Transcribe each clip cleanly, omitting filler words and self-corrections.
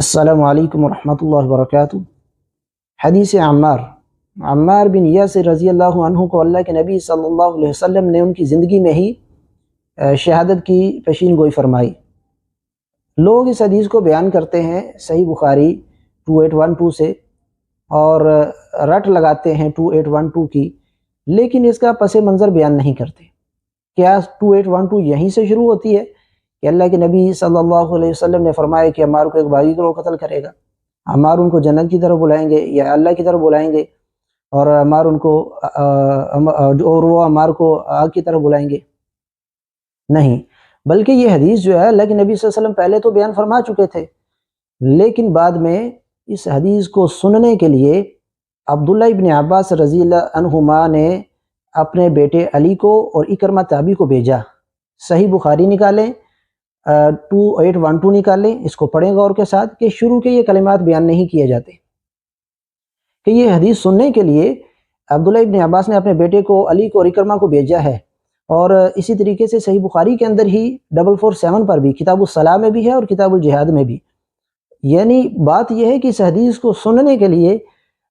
السلام علیکم ورحمۃ اللہ وبرکاتہ۔ حدیث عمار بن یاسر رضی اللہ عنہ کو اللہ کے نبی صلی اللہ علیہ وسلم نے ان کی زندگی میں ہی شہادت کی پیشین گوئی فرمائی۔ لوگ اس حدیث کو بیان کرتے ہیں صحیح بخاری 2812 سے اور رٹ لگاتے ہیں 2812 کی، لیکن اس کا پس منظر بیان نہیں کرتے۔ کیا 2812 یہیں سے شروع ہوتی ہے کہ اللہ کے نبی صلی اللہ علیہ وسلم نے فرمایا کہ عمار کو ایک باغی گروہ قتل کرے گا، عمار ان کو جنت کی طرف بلائیں گے یا اللہ کی طرف بلائیں گے، اور عمار ان کو اور وہ عمار کو آگ کی طرف بلائیں گے؟ نہیں، بلکہ یہ حدیث جو ہے اللہ کے نبی صلی اللہ علیہ وسلم پہلے تو بیان فرما چکے تھے، لیکن بعد میں اس حدیث کو سننے کے لیے عبداللہ ابن عباس رضی اللہ عنہما نے اپنے بیٹے علی کو اور اکرمہ تابعی کو بھیجا۔ صحیح بخاری نکالیں، 2812 نکالیں، اس کو پڑھیں غور کے ساتھ کہ شروع کے یہ کلمات بیان نہیں کیے جاتے کہ یہ حدیث سننے کے لیے عبداللہ ابن عباس نے اپنے بیٹے کو علی کو اور اکرمہ کو بھیجا ہے۔ اور اسی طریقے سے صحیح بخاری کے اندر ہی 447 پر بھی کتاب الصلاح میں بھی ہے اور کتاب الجہاد میں بھی۔ یعنی بات یہ ہے کہ اس حدیث کو سننے کے لیے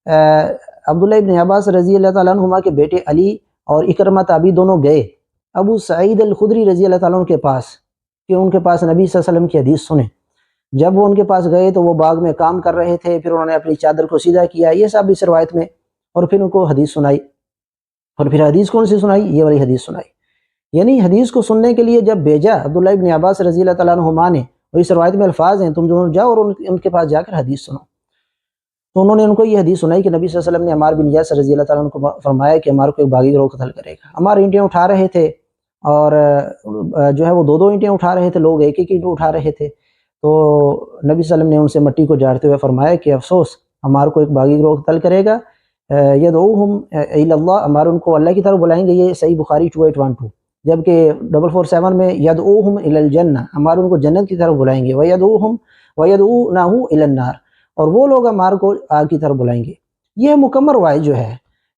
عبداللہ ابن عباس رضی اللہ تعالیٰ عنہما کے بیٹے علی اور اکرمہ تابعی دونوں گئے ابو سعید الخدری رضی اللہ تعالیٰ عنہ کے پاس کہ ان کے پاس نبی صلی اللہ علیہ وسلم کی حدیث سنیں۔ جب وہ ان کے پاس گئے تو وہ باغ میں کام کر رہے تھے، پھر انہوں نے اپنی چادر کو سیدھا کیا، یہ سب اس روایت میں، اور پھر ان کو حدیث سنائی۔ اور پھر حدیث کون سی سنائی؟ یہ والی حدیث سنائی۔ یعنی حدیث کو سننے کے لیے جب بھیجا عبداللہ ابن عباس رضی اللہ تعالیٰ عنہما نے، اور اس روایت میں الفاظ ہیں تم دونوں جاؤ اور ان کے پاس جا کر حدیث سنو، تو انہوں نے ان کو یہ حدیث سنائی کہ نبی صلی اللہ علیہ وسلم نے عمار بن یاسر رضی اللہ تعالیٰ عنہ کو فرمایا کہ عمار کو ایک باغی گروہ قتل کرے گا۔ عمار اینٹیں اٹھا رہے تھے، اور جو ہے وہ دو اینٹیں اٹھا رہے تھے، لوگ ایک اینٹ اٹھا رہے تھے۔ تو نبی صلی اللہ علیہ وسلم نے ان سے مٹی کو جھاڑتے ہوئے فرمایا کہ افسوس، عمار کو ایک باغی گروہ قتل کرے گا، یدعوہم الی اللہ، عمار ان کو اللہ کی طرف بلائیں گے۔ یہ صحیح بخاری 2812۔ جبکہ 447 میں یدعوہم الی الجنہ، عمار ان کو جنت کی طرف بلائیں گے، ویدعونہ الی النار، اور وہ لوگ عمار کو آگ کی طرف بلائیں گے۔ یہ مکمل روایت جو ہے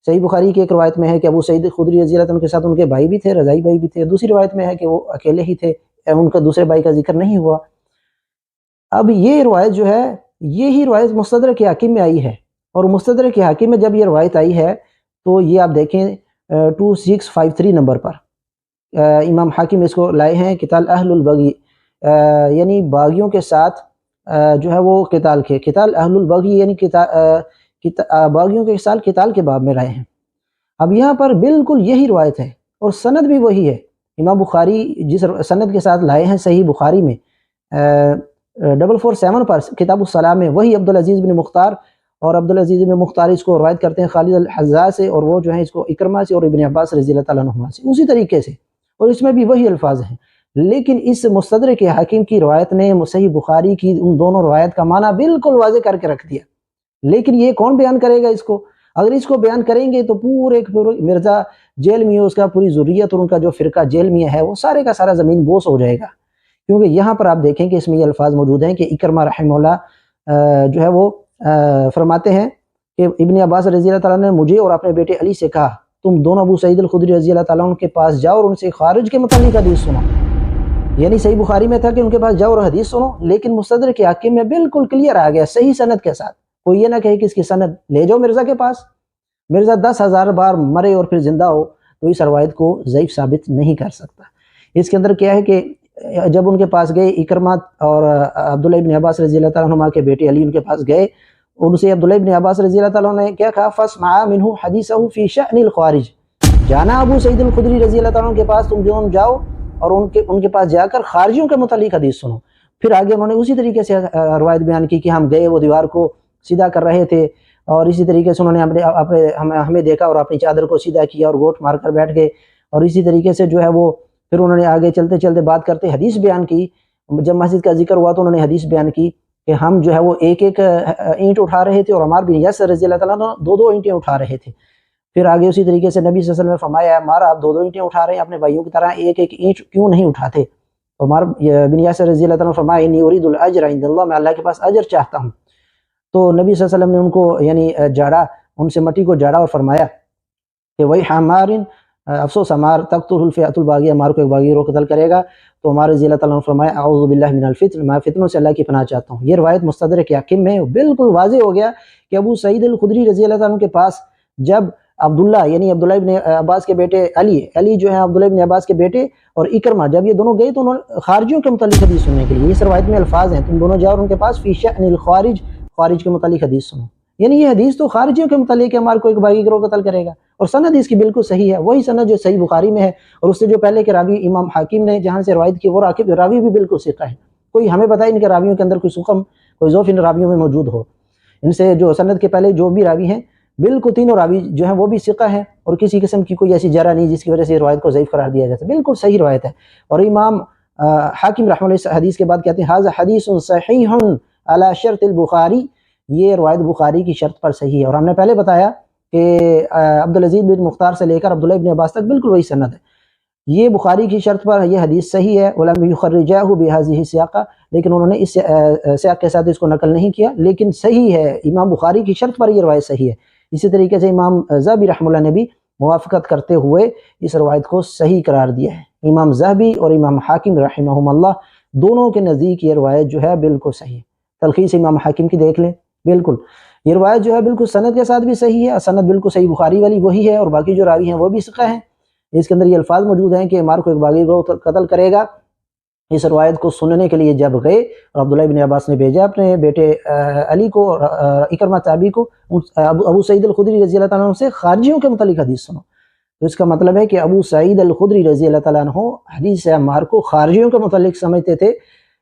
صحیح بخاری کی ایک روایت میں ہے کہ ابو سعید خدری رضی اللہ عنہ کے ساتھ ان کے بھائی بھی تھے، رضائی بھائی بھی تھے۔ دوسری روایت میں ہے کہ وہ اکیلے ہی تھے، ان کا دوسرے بھائی کا ذکر نہیں ہوا۔ اب یہ روایت جو ہے، یہی روایت مستدرک حاکم میں آئی ہے، اور مستدرک حاکم میں جب یہ روایت آئی ہے تو یہ آپ دیکھیں 2653 نمبر پر امام حاکم اس کو لائے ہیں، قتال اہل البغی، یعنی باغیوں کے ساتھ جو ہے وہ قتال اہل البغی، یعنی باغیوں کے ساتھ قتال کے باب میں لائے ہیں۔ اب یہاں پر بالکل یہی روایت ہے اور سند بھی وہی ہے۔ امام بخاری جس سند کے ساتھ لائے ہیں صحیح بخاری میں 447 پر کتاب الصلاح میں، وہی عبدالعزیز بن مختار، اور عبدالعزیز بن مختار اس کو روایت کرتے ہیں خالد الحذاء سے، اور وہ جو ہیں اس کو اکرمہ سے اور ابن عباس رضی اللہ تعالیٰ عنہما سے، اسی طریقے سے، اور اس میں بھی وہی الفاظ ہیں۔ لیکن اس مستدرک حاکم کی روایت نے صحیح بخاری کی ان دونوں روایت کا معنی بالکل واضح کر کے رکھ دیا۔ لیکن یہ کون بیان کرے گا اس کو؟ اگر اس کو بیان کریں گے تو پورے مرزا جیل میں، اس کا پوری ذریت اور ان کا جو فرقہ جیل میں ہے وہ سارے کا سارا زمین بوس ہو جائے گا۔ کیونکہ یہاں پر آپ دیکھیں کہ اس میں یہ الفاظ موجود ہیں کہ اکرمہ رحمہ اللہ جو ہے وہ فرماتے ہیں کہ ابن عباس رضی اللہ تعالیٰ نے مجھے اور اپنے بیٹے علی سے کہا تم دونوں ابو سعید الخدری رضی اللہ تعالیٰ عنہ کے پاس جاؤ اور ان سے خارج کے متعلق حدیث سنو۔ یعنی صحیح بخاری میں تھا کہ ان کے پاس جاؤ اور حدیث سنو، لیکن مستدرک حاکم میں بالکل کلیئر آ گیا صحیح سند کے ساتھ۔ کوئی یہ نہ کہے کہ اس کی سند لے جاؤ مرزا کے پاس، مرزا 10,000 بار مرے اور پھر زندہ ہو تو اس روایت کو ضعیف ثابت نہیں کر سکتا۔ اس کے اندر کیا ہے کہ جب ان کے پاس گئے اکرمہ اور عبداللہ ابن عباس رضی اللہ تعالیٰ عنہ کے بیٹے علی ان کے پاس گئے، ان سے عبداللہ ابن عباس رضی اللہ تعالیٰ عنہ نے کیا کہا؟ فَاسْمَعَا مِنْهُ حَدِيثَهُ فِي شَأْنِ الْخَوَارِجِ، جانا ابو سعید الخدری رضی اللہ تعالیٰ عنہ کے پاس، تم دونوں جاؤ اور ان کے پاس جا کر خارجیوں کے متعلق حدیث سنو۔ پھر آگے انہوں نے اسی طریقے سے روایت بیان کی کہ ہم گئے، وہ دیوار کو سیدھا کر رہے تھے، اور اسی طریقے سے انہوں نے ہمیں دیکھا اور اپنی چادر کو سیدھا کیا اور گوٹ مار کر بیٹھ گئے۔ اور اسی طریقے سے جو ہے وہ پھر انہوں نے آگے چلتے چلتے بات کرتے حدیث بیان کی۔ جب مسجد کا ذکر ہوا تو انہوں نے حدیث بیان کی کہ ہم جو ہے وہ ایک ایک اینٹ اٹھا رہے تھے، اور عمار بن یاسر رضی اللہ تعالیٰ عنہ دو اینٹیں اٹھا رہے تھے۔ پھر آگے اسی طریقے سے نبی صلی اللہ علیہ وسلم نے فرمایا عمار آپ دو اینٹیں اٹھا رہے ہیں، اپنے بھائیوں کی طرح ایک ایک اینٹ کیوں نہیں اٹھاتے؟ عمار بن یاسر رضی اللہ تعالیٰ عنہ فرمایا انی ارید الاجر عند اللہ، میں اللہ کے پاس اجر چاہتا ہوں۔ تو نبی صلی اللہ علیہ وسلم نے ان کو یعنی جھاڑا، ان سے مٹی کو جھاڑا اور فرمایا کہ وہی عمار افسوس عمار تقتل الفئۃ الباغی، عمار کو ایک باغی گروہ قتل کرے گا، تو عمار رضی اللہ تعالیٰ عنہ فرمایا اعوذ باللہ من الفتن، میں فتنوں سے اللہ کی پناہ چاہتا ہوں۔ یہ روایت مستدرک حاکم میں بالکل واضح ہو گیا کہ ابو سعید الخدری رضی اللہ تعالیٰ عنہ کے پاس جب عبداللہ یعنی عبداللہ ابن عباس کے بیٹے علی جو ہے عبداللہ ابن عباس کے بیٹے اور اکرمہ جب یہ دونوں گئے تو انہوں نے خارجیوں کے متعلق حدیث سننے کے لیے، اس روایت میں الفاظ ہیں تم دونوں جاؤ اور ان کے پاس فی شأن الخوارج، خوارج کے متعلق حدیث سنو، یعنی یہ حدیث تو خارجیوں کے متعلق ہمارے کو ایک باغی گروہ قتل کرے گا، اور سند اس کی بالکل صحیح ہے، وہی سند جو صحیح بخاری میں ہے، اور اس سے جو پہلے کے راوی امام حاکم نے جہاں سے روایت کی وہ راوی بھی بالکل ثقہ ہے، کوئی ہمیں بتائے ان کے راویوں کے اندر کوئی سقم کوئی ضعف ان راویوں میں موجود ہو، ان سے جو سند کے پہلے جو بھی راوی ہیں بالکل تینوں راوی جو ہیں وہ بھی ثقہ ہیں، اور کسی قسم کی کوئی ایسی جرح نہیں جس کی وجہ سے روایت کو ضعیف قرار دیا جاتا ہے، بالکل صحیح روایت ہے۔ اور امام حاکم رحمہ اللہ اس حدیث کے بعد کہتے ہیں ھذا حدیث صحیح علی شرط البخاری، یہ روایت بخاری کی شرط پر صحیح ہے، اور ہم نے پہلے بتایا کہ عبدالعزیز بن مختار سے لے کر عبداللہ ابن عباس تک بالکل وہی سند ہے، یہ بخاری کی شرط پر یہ حدیث صحیح ہے، ولم یخرجاہ بہذہ السیاقہ، لیکن انہوں نے اس سیاق کے ساتھ اس کو نقل نہیں کیا، لیکن صحیح ہے، امام بخاری کی شرط پر یہ روایت صحیح ہے۔ اسی طریقے سے امام ذہبی رحمہ اللہ نے بھی موافقت کرتے ہوئے اس روایت کو صحیح قرار دیا ہے، امام ذہبی اور امام حاکم رحمہم اللہ دونوں کے نزدیک یہ روایت جو ہے بالکل صحیح ہے۔ تلخیص امام حاکم کی دیکھ لیں، بالکل یہ روایت جو ہے بالکل سند کے ساتھ بھی صحیح ہے، سند بالکل صحیح بخاری والی وہی ہے، اور باقی جو راوی ہیں وہ بھی ثقہ ہیں، اس کے اندر یہ الفاظ موجود ہیں کہ عمار کو ایک باغی گروہ قتل کرے گا۔ اس روایت کو سننے کے لیے جب گئے اور عبداللہ ابن عباس نے بھیجا اپنے بیٹے علی کو اور اکرمہ تابعی کو، ابو سعید الخدری رضی اللہ تعالیٰ عنہ سے خارجیوں کے متعلق حدیث سنو، تو اس کا مطلب ہے کہ ابو سعید الخدری رضی اللہ تعالیٰ عنہ حدیث عمار کو خارجیوں کے متعلق سمجھتے تھے،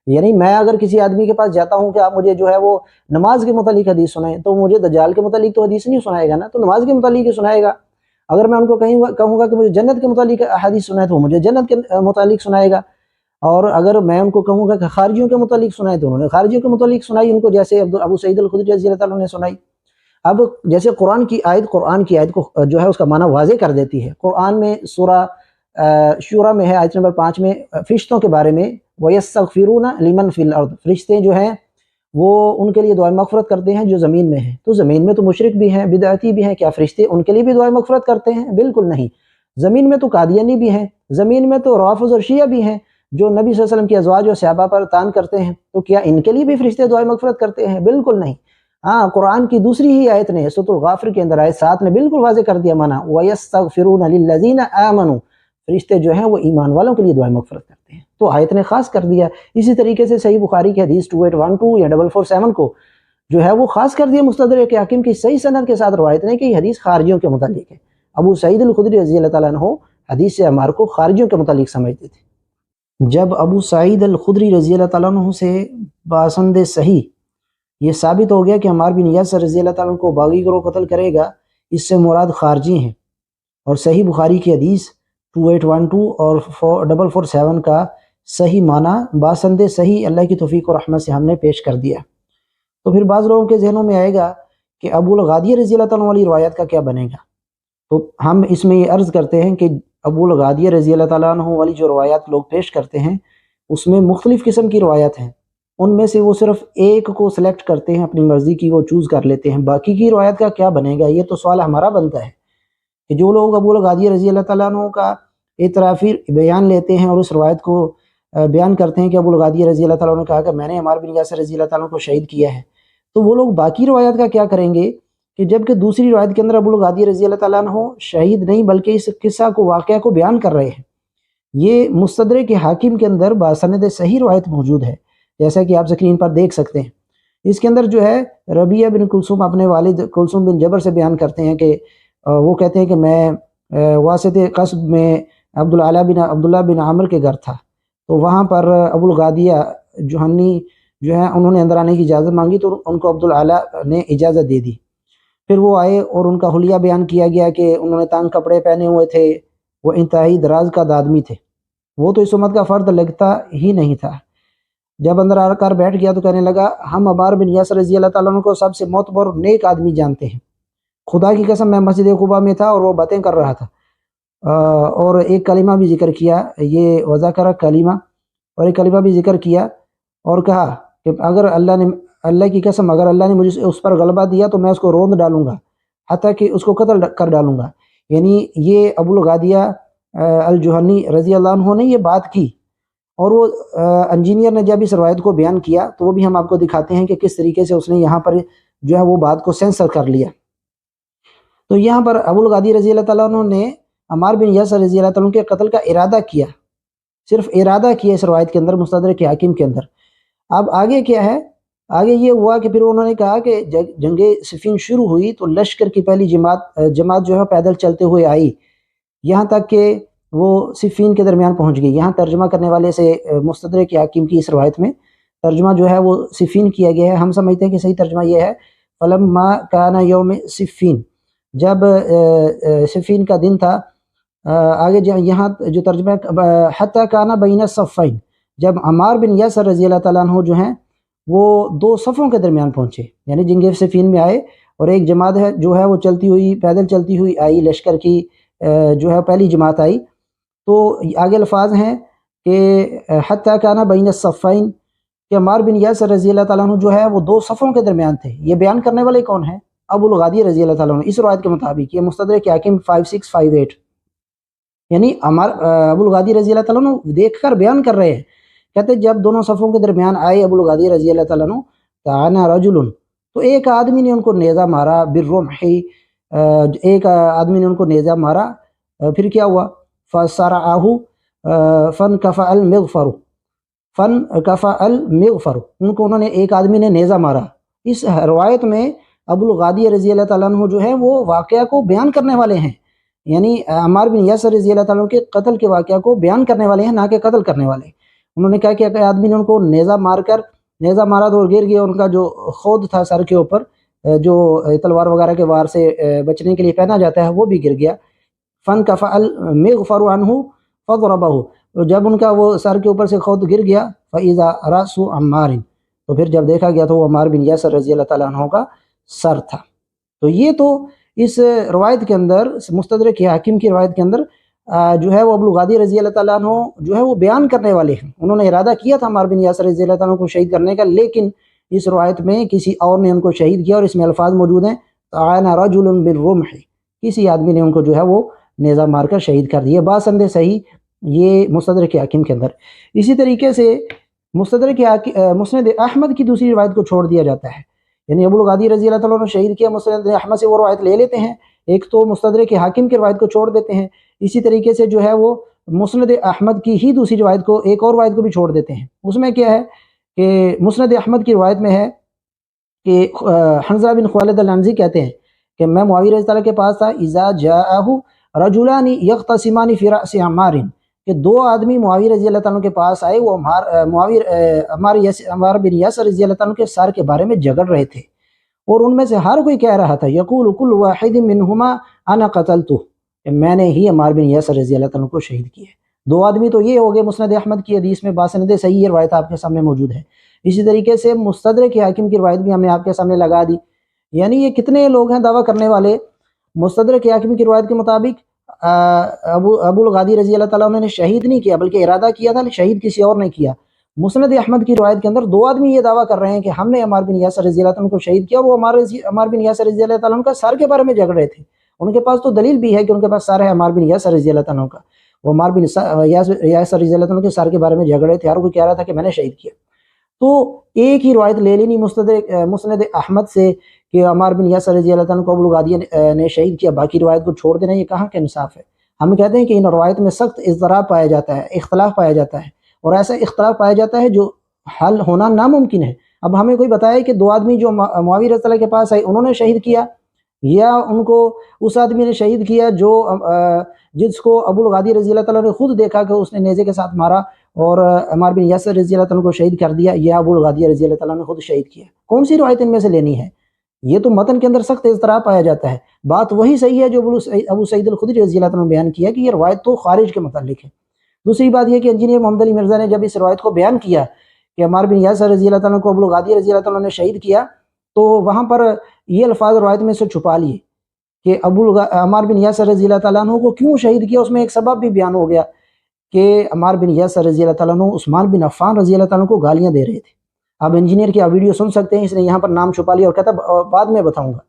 یعنی میں اگر کسی آدمی کے پاس جاتا ہوں کہ آپ مجھے جو ہے وہ نماز کے متعلق حدیث سنائیں، تو مجھے دجال کے متعلق تو حدیث نہیں سنائے گا نا، تو نماز کے متعلق ہی سنائے گا۔ اگر میں ان کو کہوں گا کہ مجھے جنت کے متعلق حدیث سنائے تو وہ مجھے جنت کے متعلق سنائے گا، اور اگر میں ان کو کہوں گا کہ خارجیوں کے متعلق سنائے تو انہوں نے خارجیوں کے متعلق سنائی ان کو، جیسے ابو سعید الخدری رضی اللہ تعالیٰ نے سنائی۔ اب جیسے قرآن کی آیت کو جو ہے اس کا معنی واضح کر دیتی ہے، قرآن میں سورہ شورى میں ہے آیت نمبر 5 میں فرشتوں کے بارے میں وَيَسْتَغْفِرُونَ لِمَنْ فِي الْأَرْضِ، فرشتے جو ہیں وہ ان کے لیے دعائیں مغفرت کرتے ہیں جو زمین میں ہیں، تو زمین میں تو مشرک بھی ہیں، بدعتی بھی ہیں، کیا فرشتے ان کے لیے بھی دعائیں مغفرت کرتے ہیں؟ بالکل نہیں۔ زمین میں تو قادیانی بھی ہیں، زمین میں تو رافض اور شیعہ بھی ہیں جو نبی صلی اللہ علیہ وسلم کی ازواج اور صحابہ پر طعن کرتے ہیں، تو کیا ان کے لیے بھی فرشتے دعائیں مغفرت کرتے ہیں؟ بالکل نہیں۔ ہاں، قرآن کی دوسری ہی آیت نے سورۃ الغافر کے اندر آیت 7 نے بالکل واضح کر دیا معنی وَيَسْتَغْفِرُونَ لِلَّذِينَ آمَنُوا، فرشتے جو ہیں وہ ایمان والوں کے لیے دعائیں مغفرت کرتے ہیں، تو آیت نے خاص کر دیا۔ اسی طریقے سے صحیح بخاری کی حدیث 2812 یا 447 کو جو ہے وہ خاص کر دیا مستدرک حاکم کی صحیح سند کے ساتھ روایت نے کہ یہ حدیث خارجیوں کے متعلق ہے۔ ابو سعید الخدری رضی اللہ تعالیٰ عنہ حدیث عمار کو خارجیوں کے متعلق سمجھتے تھے۔ جب ابو سعید الخدری رضی اللہ تعالیٰ عنہ سے باسند صحیح یہ ثابت ہو گیا کہ عمار بن یاسر رضی اللہ تعالیٰ عنہ کو باغی گروہ قتل کرے گا، اس سے مراد خارجی ہیں، اور صحیح بخاری کی حدیث 2812 اور 447 کا صحیح معنی باسند صحیح اللہ کی توفیق و رحمت سے ہم نے پیش کر دیا۔ تو پھر بعض لوگوں کے ذہنوں میں آئے گا کہ ابو الغادیہ رضی اللہ تعالیٰ عنہ والی روایت کا کیا بنے گا، تو ہم اس میں یہ عرض کرتے ہیں کہ ابو الغادیہ رضی اللہ تعالیٰ عنہ والی جو روایات لوگ پیش کرتے ہیں اس میں مختلف قسم کی روایات ہیں، ان میں سے وہ صرف ایک کو سلیکٹ کرتے ہیں، اپنی مرضی کی وہ چوز کر لیتے ہیں، باقی کی روایت کا کیا بنے گا؟ یہ تو سوال ہمارا بنتا ہے کہ جو لوگ ابو الغادیہ رضی اللہ تعالیٰ عنہ کا اعترافی بیان لیتے ہیں اور اس روایت کو بیان کرتے ہیں کہ ابو الغادیہ رضی اللہ تعالیٰ عنہ نے کہا کہ میں نے عمار بن یاسر رضی اللہ تعالیٰ عنہ کو شہید کیا ہے، تو وہ لوگ باقی روایت کا کیا کریں گے کہ جبکہ دوسری روایت کے اندر ابو الغادیہ رضی اللہ تعالیٰ عنہ شہید نہیں بلکہ اس قصہ کو واقعہ کو بیان کر رہے ہیں۔ یہ مستدرک حاکم کے اندر باسند صحیح روایت موجود ہے، جیسا کہ آپ سکرین پر دیکھ سکتے ہیں۔ اس کے اندر جو ہے ربیعہ بن کلثوم اپنے والد کلثوم بن جبر سے بیان کرتے ہیں کہ وہ کہتے ہیں کہ میں واسط قصب میں عبداللہ بن عامر کے گھر تھا، تو وہاں پر ابو الغادیہ جوہنی جو ہے انہوں نے اندر آنے کی اجازت مانگی، تو ان کو عبدالعلیٰ نے اجازت دے دی۔ پھر وہ آئے اور ان کا حلیہ بیان کیا گیا کہ انہوں نے تنگ کپڑے پہنے ہوئے تھے، وہ انتہائی دراز قد آدمی تھے، وہ تو اس امت کا فرد لگتا ہی نہیں تھا۔ جب اندر آ کر بیٹھ گیا تو کہنے لگا ہم عمار بن یاسر رضی اللہ تعالیٰ عنہ کو سب سے معتبر نیک آدمی جانتے ہیں، خدا کی قسم میں مسجد قباء میں تھا اور وہ باتیں کر رہا تھا، اور ایک کلمہ بھی ذکر کیا، یہ وذکر کلمہ، اور ایک کلمہ بھی ذکر کیا اور کہا کہ اگر اللہ کی قسم اگر اللہ نے مجھے اس پر غلبہ دیا تو میں اس کو روند ڈالوں گا، حتیٰ کہ اس کو قتل کر ڈالوں گا۔ یعنی یہ ابو الغادیہ الجہنی رضی اللہ عنہ نے یہ بات کی، اور وہ انجینئر نے جب اس روایت کو بیان کیا تو وہ بھی ہم آپ کو دکھاتے ہیں کہ کس طریقے سے اس نے یہاں پر جو ہے وہ بات کو سینسر کر لیا۔ تو یہاں پر ابو الغادی رضی اللہ تعالیٰ عنہ نے عمار بن یاسر رضی اللہ تعالیٰ عنہ کے قتل کا ارادہ کیا، صرف ارادہ کیا اس روایت کے اندر، مستدرک حاکم کے اندر۔ اب آگے کیا ہے، آگے یہ ہوا کہ پھر انہوں نے کہا کہ جنگ صفین شروع ہوئی تو لشکر کی پہلی جماعت جو ہے پیدل چلتے ہوئے آئی، یہاں تک کہ وہ صفین کے درمیان پہنچ گئی۔ یہاں ترجمہ کرنے والے سے مستدرک حاکم کی اس روایت میں ترجمہ جو ہے وہ صفین کیا گیا ہے، ہم سمجھتے ہیں کہ صحیح ترجمہ یہ ہے فلما کان یوم صفین، جب صفین کا دن تھا۔ آگے یہاں جو ترجمہ حتی کان بین الصفین، جب عمار بن یاسر رضی اللہ تعالیٰ عنہ جو ہیں وہ دو صفوں کے درمیان پہنچے، یعنی جنگ صفین میں آئے اور ایک جماعت ہے جو ہے وہ چلتی ہوئی پیدل چلتی ہوئی آئی، لشکر کی جو ہے پہلی جماعت آئی۔ تو آگے الفاظ ہیں کہ حتی کان بین الصفین، کہ عمار بن یاسر رضی اللہ تعالیٰ عنہ جو ہے وہ دو صفوں کے درمیان تھے۔ یہ بیان کرنے والے کون ہیں؟ ابو الغادی رضی اللہ تعالیٰ عنہ، اس روایت کے مطابق یہ مستدرک حاکم 5658، یعنی ابو الغادی رضی اللہ تعالیٰ عنہ دیکھ کر بیان کر رہے ہیں، کہتے جب دونوں صفوں کے درمیان آئے ابو الغادی رضی اللہ تعالیٰ عنہ تعانا رجل، تو ایک آدمی نے ان کو نیزہ مارا بالرمح، ایک آدمی نے ان کو نیزہ مارا، پھر کیا ہوا فصرعہ فانکفأ المغفر، فانکفأ المغفر، ان کو انہوں نے ایک آدمی نے نیزہ مارا۔ اس روایت میں ابو الغادی رضی اللہ تعالیٰ عنہ جو ہے وہ واقعہ کو بیان کرنے والے ہیں، یعنی عمار بن یاسر رضی اللہ تعالیٰ عنہ کے قتل کے واقعہ کو بیان کرنے والے ہیں، نہ کہ قتل کرنے والے۔ انہوں نے کہا کہ ایک آدمی نے ان کو نیزہ مارا تو گر گیا، ان کا جو خود تھا سر کے اوپر جو تلوار وغیرہ کے وار سے بچنے کے لیے پہنا جاتا ہے وہ بھی گر گیا۔ فانکفأ المغفر عنہ فضربہ، جب ان کا وہ سر کے اوپر سے خود گر گیا فإذا رأس عمار، تو پھر جب دیکھا گیا تو وہ عمار بن یاسر رضی اللہ تعالیٰ عنہ کا سر تھا۔ تو یہ تو اس روایت کے اندر، مستدرک حاکم کی روایت کے اندر جو ہے وہ ابو الغادی رضی اللہ تعالیٰ عنہ جو ہے وہ بیان کرنے والے ہیں، انہوں نے ارادہ کیا تھا عمار بن یاسر رضی اللہ تعالیٰ عنہ کو شہید کرنے کا، لیکن اس روایت میں کسی اور نے ان کو شہید کیا، اور اس میں الفاظ موجود ہیں تعانا رجل بالرمح، کسی آدمی نے ان کو جو ہے وہ نیزہ مار کر شہید کر دیا۔ باسند صحیح یہ مستدرک حاکم کے اندر۔ اسی طریقے سے مسند احمد کی دوسری روایت کو چھوڑ دیا جاتا ہے، یعنی ابو الغادی رضی اللہ تعالیٰ نے شہید کیا، مسند احمد سے وہ روایت لے لیتے ہیں، ایک تو مستدرک حاکم کی روایت کو چھوڑ دیتے ہیں، اسی طریقے سے جو ہے وہ مسند احمد کی ہی دوسری روایت کو، ایک اور روایت کو بھی چھوڑ دیتے ہیں۔ اس میں کیا ہے کہ مسند احمد کی روایت میں ہے کہ حنظلہ بن خوالد العنزی کہتے ہیں کہ میں معاویہ رضی اللہ کے پاس تھا، اذا جاءہ رجلان یختصمان فی رأس عمار، کہ دو آدمی معاویہ رضی اللہ تعالیٰ کے پاس آئے، وہ عمار بن یاسر رضی اللہ تعالیٰ کے سر کے بارے میں جھگڑ رہے تھے، اور ان میں سے ہر کوئی کہہ رہا تھا یقول کل واحد منہما انا قتلتہ، میں نے ہی عمار بن یاسر رضی اللہ تعالیٰ کو شہید کیا۔ دو آدمی تو یہ ہو گئے مسند احمد کی حدیث میں باسند صحیح، یہ روایت آپ کے سامنے موجود ہے۔ اسی طریقے سے مستدرک حاکم کی روایت بھی ہم نے آپ کے سامنے لگا دی، یعنی یہ کتنے لوگ ہیں دعویٰ کرنے والے۔ مستدرک حاکم کی روایت کے مطابق ابو الغادی رضی اللہ تعالیٰ نے شہید نہیں کیا بلکہ ارادہ کیا تھا، شہید کسی اور نے کیا۔ مسند احمد کی روایت کے اندر دو آدمی یہ دعویٰ کر رہے ہیں کہ ہم نے عمار بن یاسر رضی اللہ تعالیٰ کو شہید کیا، اور وہ عمار بن یاسر رضی اللہ تعالیٰ کا سر کے بارے میں جھگڑ رہے تھے۔ ان کے پاس تو دلیل بھی ہے کہ ان کے پاس سر ہے عمار بن یاسر رضی اللہ تعالیٰ کا، وہ عمار بن یاسر رضی اللہ تعالیٰ کے سر کے بارے میں جھگڑ رہے تھے، ہر کوئی کہہ رہا تھا کہ میں نے شہید کیا۔ تو ایک ہی روایت لے لینی مسند احمد سے کہ عمار بن یاسر رضی اللہ تعالیٰ کو ابو الغادی نے شہید کیا، باقی روایت کو چھوڑ دینا، یہ کہاں کا انصاف ہے؟ ہم کہتے ہیں کہ ان روایت میں سخت اضطراب پایا جاتا ہے، اختلاف پایا جاتا ہے، اور ایسا اختلاف پایا جاتا ہے جو حل ہونا ناممکن ہے۔ اب ہمیں کوئی بتائے کہ دو آدمی جو معاویہ رضی اللہ کے پاس آئے انہوں نے شہید کیا، یا ان کو اس آدمی نے شہید کیا جو جس کو ابو الغادی رضی اللہ تعالیٰ نے خود دیکھا کہ اس نے نیزے کے ساتھ مارا اور عمار بن یاسر رضی اللہ تعالیٰ کو شہید کر دیا، یا ابو الغادی رضی اللہ تعالیٰ نے خود شہید کیا؟ کون سی روایت ان میں سے لینی ہے؟ یہ تو متن کے اندر سخت اضطراب پایا جاتا ہے۔ بات وہی صحیح ہے جو ابو سعید الخدری رضی اللہ تعالیٰ نے بیان کیا کہ یہ روایت تو خارج کے متعلق ہے۔ دوسری بات یہ کہ انجینئر محمد علی مرزا نے جب اس روایت کو بیان کیا کہ عمار بن یاسر رضی اللہ تعالیٰ کو ابو الغادی رضی اللہ تعالیٰ نے شہید کیا، تو وہاں پر یہ الفاظ روایت میں سے چھپا لیے کہ عمار بن یاسر رضی اللہ تعالیٰ عنہ کو کیوں شہید کیا۔ اس میں ایک سبب بھی بیان ہو گیا کہ عمار بن یاسر رضی اللہ تعالیٰ عنہ عثمان بن عفان رضی اللہ تعالیٰ کو گالیاں دے رہے تھے۔ آپ انجینئر کی آپ ویڈیو سن سکتے ہیں، اس نے یہاں پر نام چھپا لیا اور کہتا بعد میں بتاؤں گا،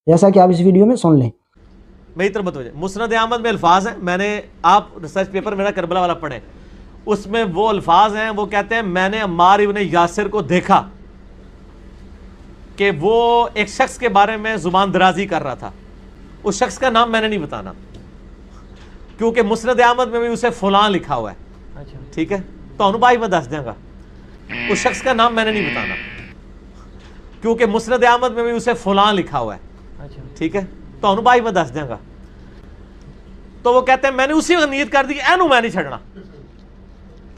جیسا کہ آپ اس ویڈیو میں سن لیں۔ میری طرف متوجہ. مسند احمد میں الفاظ ہیں, میں نے آپ ریسرچ پیپر میرا کربلا والا پڑھیں, اس میں وہ الفاظ ہیں, وہ کہتے ہیں میں نے عمار ابن یاسر کو دیکھا کہ وہ ایک شخص کے بارے میں زبان درازی کر رہا تھا. اس شخص کا نام میں نے نہیں بتانا کیونکہ مسند احمد میں بھی اسے فلاں لکھا ہوا ہے, ٹھیک ہے, تو انہوں بھائی میں دس دیں گا. اس شخص کا نام میں نے نہیں بتانا کیونکہ مسند احمد میں بھی اسے فلاں لکھا ہوا ہے, ٹھیک ہے, تو انہوں بھائی میں دس دیں گا. تو وہ کہتے ہیں میں نے اسی وقت نیت کر دی کہ اینو میں نہیں چھڑنا.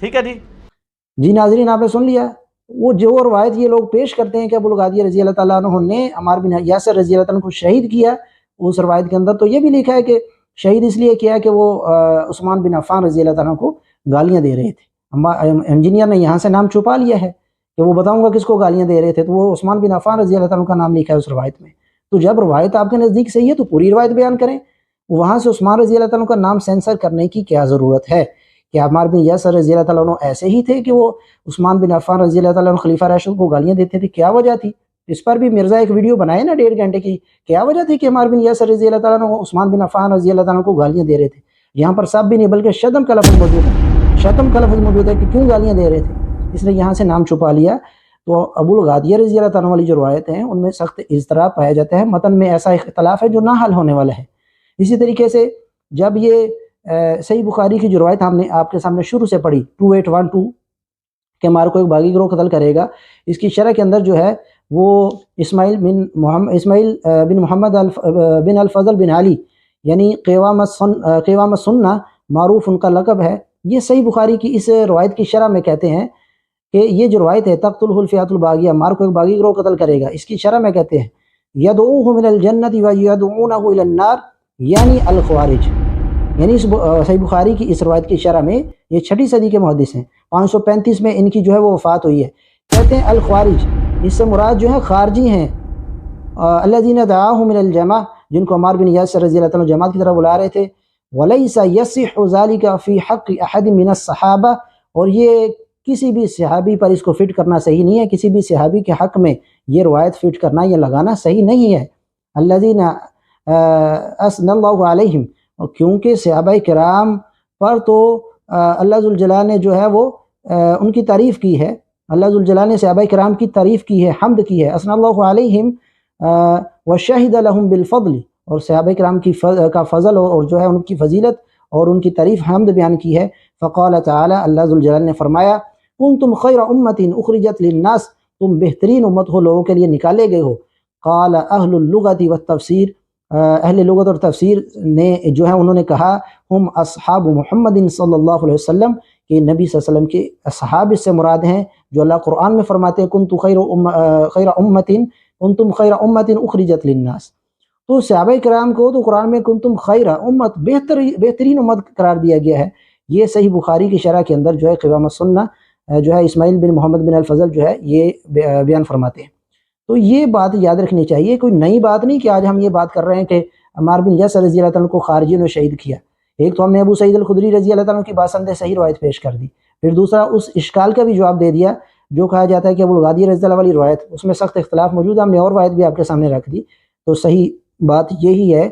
ٹھیک ہے جی. جی ناظرین آپ نے سن لیا, وہ جو روایت یہ لوگ پیش کرتے ہیں کہ ابو الغادیہ رضی اللہ تعالیٰ عنہ نے عمار بن یاسر رضی اللہ تعالیٰ عنہ کو شہید کیا, اس روایت کے اندر تو یہ بھی لکھا ہے کہ شہید اس لیے کیا کہ وہ عثمان بن عفان رضی اللہ تعالیٰ عنہ کو گالیاں دے رہے تھے. انجینئر نے یہاں سے نام چھپا لیا ہے کہ وہ بتاؤں گا کس کو گالیاں دے رہے تھے, تو وہ عثمان بن عفان رضی اللہ تعالیٰ عنہ کا نام لکھا ہے اس روایت میں. تو جب روایت آپ کے نزدیک صحیح ہے تو پوری روایت بیان کریں, وہاں سے عثمان رضی اللہ تعالیٰ عنہ کا نام سینسر کرنے کی کیا ضرورت ہے؟ کہ عمار بن یاسر رضی اللہ تعالیٰ عنہ ایسے ہی تھے کہ وہ عثمان بن عفان رضی اللہ تعالیٰ عنہ خلیفہ راشد کو گالیاں دیتے تھے, کیا وجہ تھی؟ اس پر بھی مرزا ایک ویڈیو بنائے نا 1.5 گھنٹے کی, کیا وجہ تھی کہ عمار بن یاسر رضی اللہ تعالیٰ عنہ عثمان بن عفان رضی اللہ تعالیٰ عنہ کو گالیاں دے رہے تھے؟ یہاں پر سب بھی نہیں بلکہ شتم کا لفظ موجود ہے, شتم کا لفظ موجود ہے کہ کیوں گالیاں دے رہے تھے, اس نے یہاں سے نام چھپا لیا. تو ابو الغادیہ رضی اللہ تعالیٰ عنہ والی جو روایتیں ہیں ان میں سخت اضطراب پایا جاتا ہے, متن میں ایسا اختلاف ہے جو نہ حل ہونے والا ہے. اسی طریقے سے جب یہ صحیح بخاری کی جو روایت ہم نے آپ کے سامنے شروع سے پڑھی 2812 کہ ہمارے کو ایک باغی گروہ قتل کرے گا, اس کی شرح کے اندر جو ہے وہ اسماعیل بن محمد بن الفضل بن علی یعنی قوام السنہ معروف ان کا لقب ہے. یہ صحیح بخاری کی اس روایت کی شرح میں کہتے ہیں کہ یہ جو روایت ہے تقتلہ الفئۃ الباغیہ, ہمارے کو ایک باغی گروہ قتل کرے گا, اس کی شرح میں کہتے ہیں یدعوہ من الجنۃ ویدعونہ الی النار یعنی الخوارج. یعنی اس صحیح بخاری کی اس روایت کی شرح میں, یہ 6 صدی کے محدث ہیں, 535 میں ان کی جو ہے وہ وفات ہوئی ہے, کہتے ہیں الخوارج, اس سے مراد جو ہے خارجی ہیں, الذین دعاہم من الجماع, جن کو عمار بن یاسر رضی اللہ تعالیٰ جماعت کی طرف بلا رہے تھے. ولیس یصح ذلک فی حق احد من الصحابہ, اور یہ کسی بھی صحابی پر اس کو فٹ کرنا صحیح نہیں ہے, کسی بھی صحابی کے حق میں یہ روایت فٹ کرنا یا لگانا صحیح نہیں ہے. الذین اثنى اللہ علیہم, کیونکہ صحابہ کرام پر تو اللہ ذوالجلال نے جو ہے وہ ان کی تعریف کی ہے, اللہ ذوالجلال نے صحابہ کرام کی تعریف کی ہے, حمد کی ہے. اثنى اللہ علیہم وشہد لہم بالفضل, اور صحابہ کرام کا فضل اور جو ہے ان کی فضیلت اور ان کی تعریف حمد بیان کی ہے. فقال تعالی, اللہ ذوالجلال نے فرمایا کنتم خیر امۃ اخرجت للناس, تم بہترین امت ہو, لوگوں کے لیے نکالے گئے ہو. قال اہل اللغۃ والتفسیر, اہل لغت اور تفسیر نے جو ہے انہوں نے کہا ہم اصحاب محمد صلی اللہ علیہ وسلم, کہ نبی صلی اللہ علیہ وسلم کے اصحاب اس سے مراد ہیں جو اللہ قرآن میں فرماتے ہیں کنتم خیر امۃ اخرجت للناس. تو صحابہ کرام کو تو قرآن میں کنتم خیر امت, بہترین امت قرار دیا گیا ہے. یہ صحیح بخاری کی شرح کے اندر جو ہے قوام السنہ جو ہے اسماعیل بن محمد بن الفضل جو ہے یہ بیان فرماتے ہیں. تو یہ بات یاد رکھنی چاہیے, کوئی نئی بات نہیں کہ آج ہم یہ بات کر رہے ہیں کہ عمار بن یاسر رضی اللہ تعالیٰ کو خارجیوں نے شہید کیا. ایک تو ہم نے ابو سعید الخدری رضی اللہ تعالیٰ کی باسند صحیح روایت پیش کر دی, پھر دوسرا اس اشکال کا بھی جواب دے دیا جو کہا جاتا ہے کہ ابو الغادیہ رضی اللہ والی روایت, اس میں سخت اختلاف موجود ہے, ہم نے اور روایت بھی آپ کے سامنے رکھ دی. تو صحیح بات یہی ہے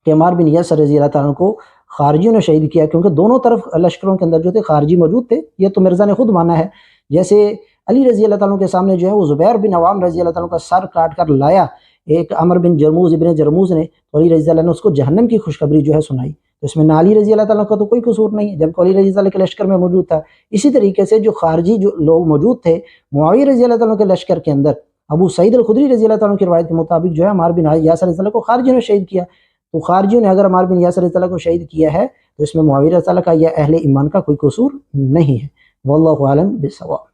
کہ عمار بن یاسر رضی اللہ تعالیٰ کو خارجیوں نے شہید کیا, کیونکہ دونوں طرف لشکروں کے اندر جو تھے خارجی موجود تھے. یہ تو مرزا نے خود مانا ہے. جیسے علی رضی اللہ تعالیٰ کے سامنے جو ہے وہ زبیر بن عوام رضی اللہ تعالیٰ کا سر کاٹ کر لایا ایک عمر بن جرموز ابن جرموز نے, تو علی رضی اللہ نے اس کو جہنم کی خوشخبری جو ہے سنائی. تو اس میں نہ علی رضی اللہ تعالیٰ کا تو کوئی قصور نہیں ہے جبکہ علی رضی اللہ کے لشکر میں موجود تھا. اسی طریقے سے جو خارجی جو لوگ موجود تھے معاویہ رضی اللہ تعالیٰ کے لشکر کے اندر, ابو سعید الخدری رضی اللہ تعالیٰ کی روایت کے مطابق جو ہے عمار بن یاسر رضی اللہ کو خارجیوں نے شہید کیا. تو خارجیوں نے اگر عمار بن یاسر رضی اللہ کو شہید کیا ہے تو اس میں معاویہ رضی اللہ کا یا اہل ایمان کا کوئی قصور نہیں ہے. واللہ اعلم بالصواب.